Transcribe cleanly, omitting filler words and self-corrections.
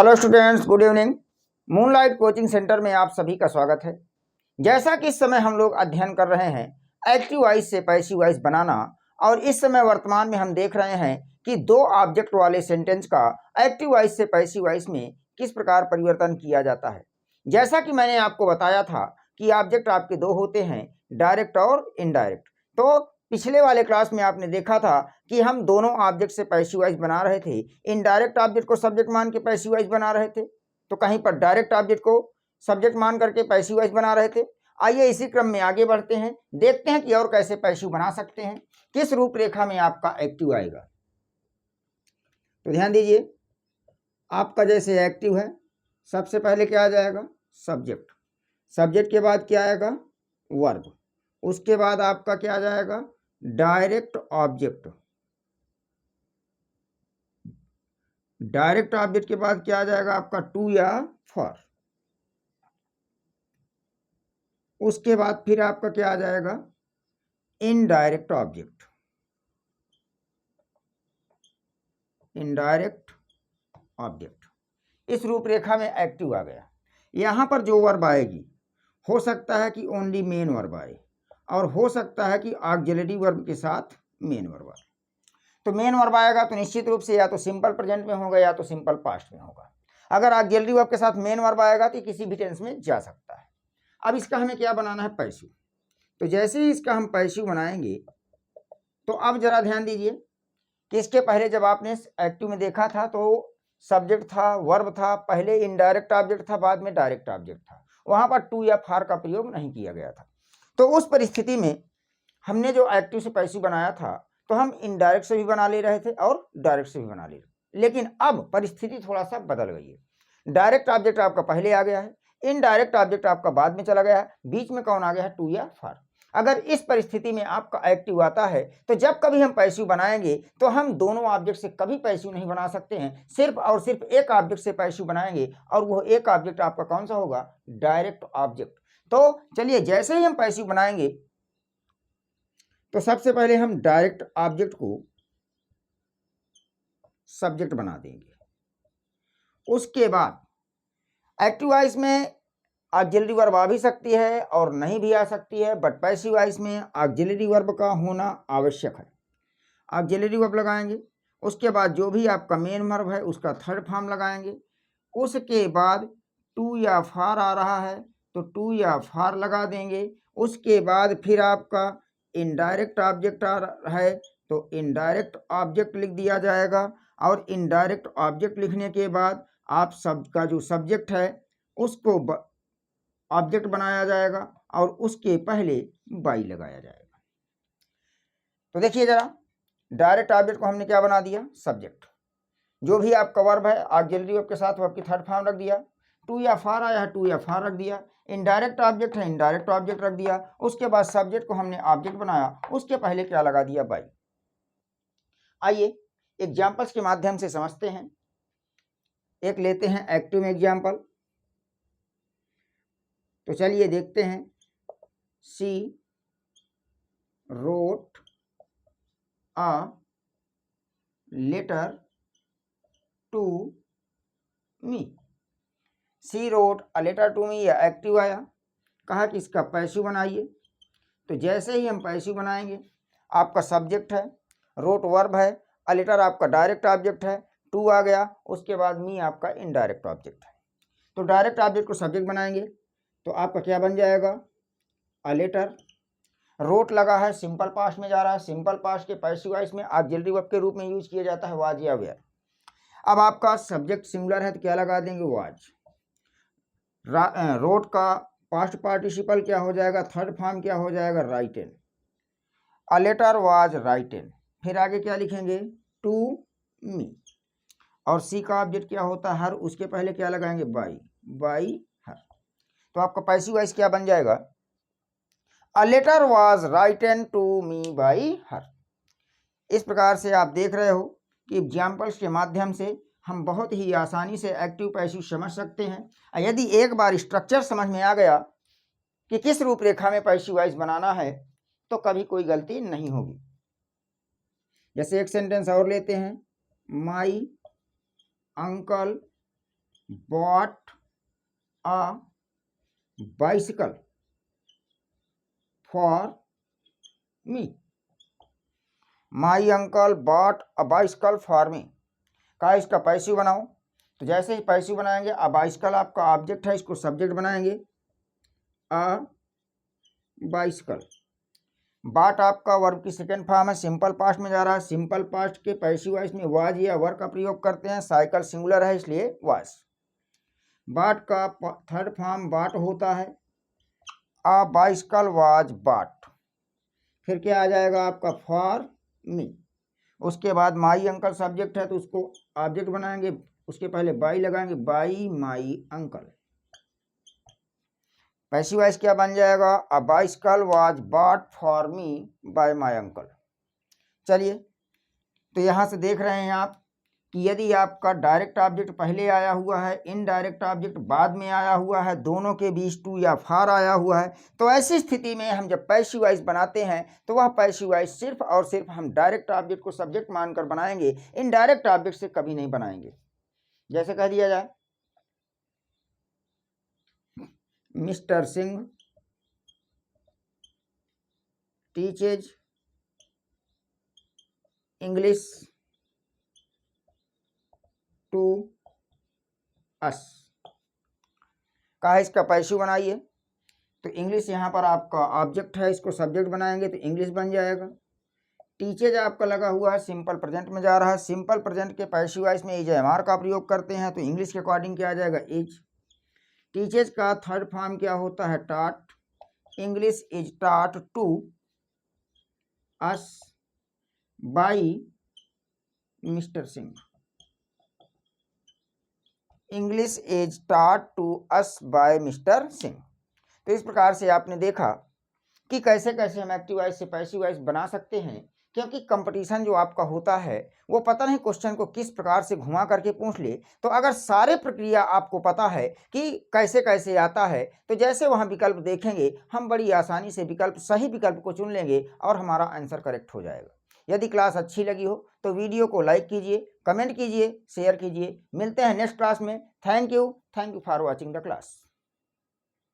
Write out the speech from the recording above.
Hello students, good evening. Moonlight coaching centre में आप सभी का स्वागत है। जैसा कि इस समय हम लोग अध्ययन कर रहे हैं एक्टिव वॉइस से पैसिव वॉइस बनाना, और इस समय वर्तमान में हम देख रहे हैं कि दो ऑब्जेक्ट वाले सेंटेंस का एक्टिव वॉइस से पैसिव वॉइस में किस प्रकार परिवर्तन किया जाता है। जैसा कि मैंने आपको बताया था कि ऑब्जेक्ट आपके दो होते हैं, डायरेक्ट और इनडायरेक्ट। तो पिछले वाले क्लास में आपने देखा था कि हम दोनों ऑब्जेक्ट से पैसिव वॉइस बना रहे थे। इनडायरेक्ट ऑब्जेक्ट को सब्जेक्ट मान के पैसिव वॉइस बना रहे थे, तो कहीं पर डायरेक्ट ऑब्जेक्ट को सब्जेक्ट मान करके पैसिव वॉइस बना रहे थे। आइए इसी क्रम में आगे बढ़ते हैं, देखते हैं कि और कैसे पैसिव बना सकते हैं, किस रूपरेखा में आपका एक्टिव आएगा। तो ध्यान दीजिए, आपका जैसे एक्टिव है, सबसे पहले क्या आ जाएगा? सब्जेक्ट। सब्जेक्ट के बाद क्या आएगा? वर्ब। उसके बाद आपका क्या आ जाएगा? Direct object. डायरेक्ट ऑब्जेक्ट के बाद क्या आ जाएगा आपका? टू या फॉर। उसके बाद फिर आपका क्या आ जाएगा? Indirect object. Indirect object. इस रूपरेखा में एक्टिव आ गया। यहां पर जो वर्ब आएगी, हो सकता है कि ओनली मेन वर्ब आए, और हो सकता है कि ऑक्सिलरी वर्ब के साथ मेन वर्ब आए। तो मेन वर्ब आएगा तो निश्चित रूप से या तो सिंपल प्रेजेंट में होगा या तो सिंपल पास्ट में होगा। अगर ऑक्सिलरी वर्ब के साथ मेन वर्ब आएगा तो किसी भी टेंस में जा सकता है। अब इसका हमें क्या बनाना है? पैसिव। तो जैसे ही इसका हम पैसिव बनाएंगे, तो अब जरा ध्यान दीजिए कि इसके पहले जब आपने एक्टिव में देखा था तो सब्जेक्ट था, वर्ब था, पहले इनडायरेक्ट ऑब्जेक्ट था, बाद में डायरेक्ट ऑब्जेक्ट था। वहां पर टू या फार का प्रयोग नहीं किया गया था। तो उस परिस्थिति में हमने जो एक्टिव से पैसिव बनाया था, तो हम इनडायरेक्ट से भी बना ले रहे थे और डायरेक्ट से भी बना ले रहे। लेकिन अब परिस्थिति थोड़ा सा बदल गई है। डायरेक्ट ऑब्जेक्ट आपका पहले आ गया है, इनडायरेक्ट ऑब्जेक्ट आपका बाद में चला गया है, बीच में कौन आ गया है? टू या फार। अगर इस परिस्थिति में आपका एक्टिव आता है, तो जब कभी हम पैसिव बनाएंगे तो हम दोनों ऑब्जेक्ट से कभी पैसिव नहीं बना सकते हैं, सिर्फ और सिर्फ एक ऑब्जेक्ट से पैसिव बनाएंगे, और वो एक ऑब्जेक्ट आपका कौन सा होगा? Direct object. तो चलिए, जैसे ही हम पैसिव बनाएंगे तो सबसे पहले हम डायरेक्ट ऑब्जेक्ट को सब्जेक्ट बना देंगे। उसके बाद एक्टिव वॉइस में ऑक्सिलरी वर्ब आ भी सकती है और नहीं भी आ सकती है, बट पैसिव वॉइस में ऑक्सिलरी वर्ब का होना आवश्यक है। ऑक्सिलरी वर्ब लगाएंगे, उसके बाद जो भी आपका मेन वर्ब है उसका थर्ड फॉर्म लगाएंगे। उसके बाद टू या फार आ रहा है तो टू या फार लगा देंगे। उसके बाद फिर आपका इनडायरेक्ट ऑब्जेक्ट आ रहा है तो इनडायरेक्ट ऑब्जेक्ट लिख दिया जाएगा, और इनडायरेक्ट ऑब्जेक्ट लिखने के बाद आप सबका जो सब्जेक्ट है उसको ऑब्जेक्ट बनाया जाएगा और उसके पहले बाई लगाया जाएगा। तो देखिए जरा, डायरेक्ट ऑब्जेक्ट को हमने क्या बना दिया? सब्जेक्ट। जो भी आपका वर्ब है ऑक्सिलरी वर्ब के साथ वर्ब की थर्ड फॉर्म रख दिया। टू या फार आया है, टू या फार रख दिया। इनडायरेक्ट ऑब्जेक्ट है, इनडायरेक्ट ऑब्जेक्ट रख दिया। उसके बाद सब्जेक्ट को हमने ऑब्जेक्ट बनाया, उसके पहले क्या लगा दिया? बाई। आइए एग्जाम्पल्स के माध्यम से समझते हैं। एक लेते हैं एक्टिव में एग्जाम्पल। तो चलिए देखते हैं। She wrote a letter to me. She wrote a letter to me, या एक्टिव आया, कहा कि इसका पैसिव बनाइए। तो जैसे ही हम पैसिव बनाएंगे, आपका सब्जेक्ट है, रोट वर्ब है, अ लेटर आपका डायरेक्ट ऑब्जेक्ट है, टू आ गया, उसके बाद मी आपका इनडायरेक्ट ऑब्जेक्ट है। तो डायरेक्ट ऑब्जेक्ट को सब्जेक्ट बनाएंगे तो आपका क्या बन जाएगा? A letter. रोट लगा है, सिंपल पास्ट में जा रहा है। सिंपल पास्ट के पैसिव वॉइस में ऑक्सिलरी वर्ब के रूप में यूज किया जाता है, वाज या वेयर। अब आपका सब्जेक्ट सिंगुलर है तो क्या लगा देंगे? वाज। रोट का पास्ट पार्टिसिपल क्या हो जाएगा? थर्ड फॉर्म क्या हो जाएगा? Written. A letter was written. फिर आगे क्या लिखेंगे? To me. और सी का ऑब्जेक्ट क्या होता है? हर। उसके पहले क्या लगाएंगे? बाई। By her. तो आपका पैसिव वॉइस क्या बन जाएगा? A letter was written to me by her. इस प्रकार से आप देख रहे हो कि एग्जाम्पल्स के माध्यम से हम बहुत ही आसानी से एक्टिव पैसिव समझ सकते हैं। यदि एक बार स्ट्रक्चर समझ में आ गया कि किस रूपरेखा में पैसिव वॉइस बनाना है, तो कभी कोई गलती नहीं होगी। जैसे एक सेंटेंस और लेते हैं। My uncle bought a bicycle for me. My uncle bought a bicycle for me. का इसका पैसिव बनाओ, तो जैसे ही पैसिव बनाएंगे, अ बाइसिकल आपका ऑब्जेक्ट है, इसको सब्जेक्ट बनाएंगे, अ बाइसिकल। बाट आपका वर्ब की सेकेंड फॉर्म है, सिंपल पास्ट में जा रहा है। सिंपल पास्ट के पैसिव वॉइस में वाज या वर का प्रयोग करते हैं, साइकिल सिंगुलर है इसलिए वाज। बाट का थर्ड फॉर्म बाट होता है, अ बाइसिकल वाज बाट। फिर क्या आ जाएगा आपका, फॉर मी। उसके बाद माई अंकल सब्जेक्ट है तो उसको ऑब्जेक्ट बनाएंगे, उसके पहले बाई लगाएंगे, by my uncle. Passive voice क्या बन जाएगा, a bicycle was bought for me by my uncle. चलिए, तो यहाँ से देख रहे हैं आप कि यदि आपका डायरेक्ट ऑब्जेक्ट पहले आया हुआ है, इनडायरेक्ट ऑब्जेक्ट बाद में आया हुआ है, दोनों के बीच टू या फॉर आया हुआ है, तो ऐसी स्थिति में हम जब पैसिव वॉइस बनाते हैं तो वह पैसिव वॉइस सिर्फ और सिर्फ हम डायरेक्ट ऑब्जेक्ट को सब्जेक्ट मानकर बनाएंगे, इनडायरेक्ट ऑब्जेक्ट से कभी नहीं बनाएंगे। जैसे कह दिया जाए, mister Singh teaches English to us. का है इसका पैसिव बनाइए, तो इंग्लिश यहाँ पर आपका ऑब्जेक्ट है, इसको सब्जेक्ट बनाएंगे तो इंग्लिश बन जाएगा। टीचेज आपका लगा हुआ है, सिंपल प्रेजेंट में जा रहा है, सिंपल प्रेजेंट के पैसिव वॉइस में इज एम आर का प्रयोग करते हैं, तो इंग्लिश के अकॉर्डिंग क्या आ जाएगा, इज। टीचेज का थर्ड फॉर्म क्या होता है, taught. English is taught to us by mister Singh. English is taught to us by mister Singh. तो इस प्रकार से आपने देखा कि कैसे कैसे हम एक्टिव वॉइस से पैसिव वॉइस बना सकते हैं, क्योंकि कंपटीशन जो आपका होता है वो पता नहीं क्वेश्चन को किस प्रकार से घुमा करके पूछ ले, तो अगर सारे प्रक्रिया आपको पता है कि कैसे कैसे आता है, तो जैसे वहाँ विकल्प देखेंगे हम बड़ी आसानी से विकल्प, सही विकल्प को चुन लेंगे और हमारा आंसर करेक्ट हो जाएगा। यदि क्लास अच्छी लगी हो तो वीडियो को लाइक कीजिए, कमेंट कीजिए, शेयर कीजिए। मिलते हैं नेक्स्ट क्लास में। Thank you for watching the class.